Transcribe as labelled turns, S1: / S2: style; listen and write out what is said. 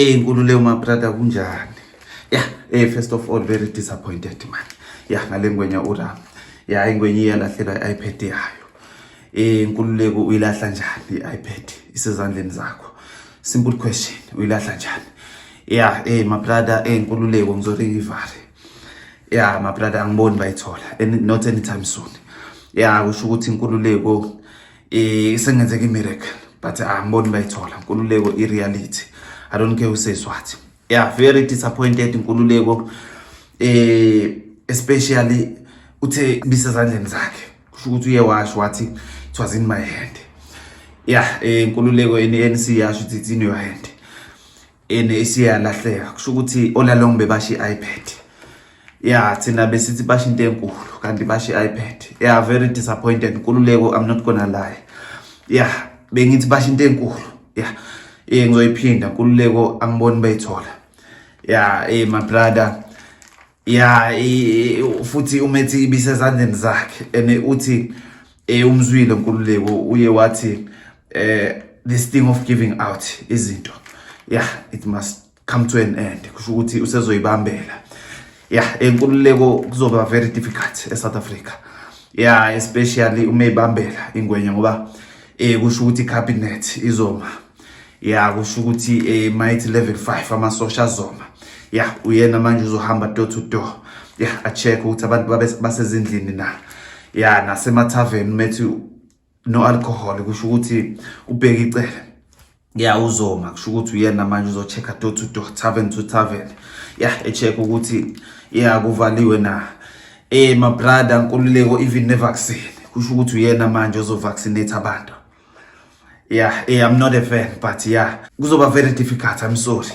S1: Nkululeko my brother kunjani? First of all very disappointed man. Ngale ngwenya uRam. Ingwenya iyalahlela iPad yayo. Nkululeko uyilahla njani iPad isezandleni zakho? Simple question, uyilahla njani? My brother Nkululeko ngizorivare. My brother angiboni bayithola not anytime soon. Kusho ukuthi Nkululeko sengenzeka miracle but angiboni bayithola. Nkululeko reality. I don't care who says what. Very disappointed Nkululeko. Especially uthe bisezandleni zakhe. Kusho ukuthi uyewasho wathi it was in my hand. Nkululeko ANC yasho ukuthi it's in your hand. Isiyalahleka. Kusho ukuthi all along bebashi iPad. Thina besithi basho into enkulu kanti bashi iPad. Very disappointed Nkululeko, I'm not gonna lie. Bengithi basho into enkulu. Ngizoyiphinda Nkululeko angiboni bayithola. My brother. Futhi umethi ibisezandleni zakhe uthi umzwile Nkululeko uye wathi this thing of giving out izinto it must come to an end. Kusho ukuthi usezoyibambela. Nkululeko kuzoba very difficult eSouth Africa. Especially umeyibambela ingwenya ngoba kusho ukuthi cabinet izoma. Kusho ukuthi might level 5 amasosha zoma. Uyena manje uzohamba door to door. A check ukuthi abantu basezindlini na. Nasema tavern methi no alcohol kusho ukuthi ubheka icele. Uzoma kusho ukuthi uyena manje uzochecka door to door, tavern to tavern. Check ukuthi kuvaliwe na. My brother Nkululeko even ne vaccine. Kusho ukuthi uyena manje uzovaccinate abantu. I'm not a fan but kuzoba very difficult, I'm sorry.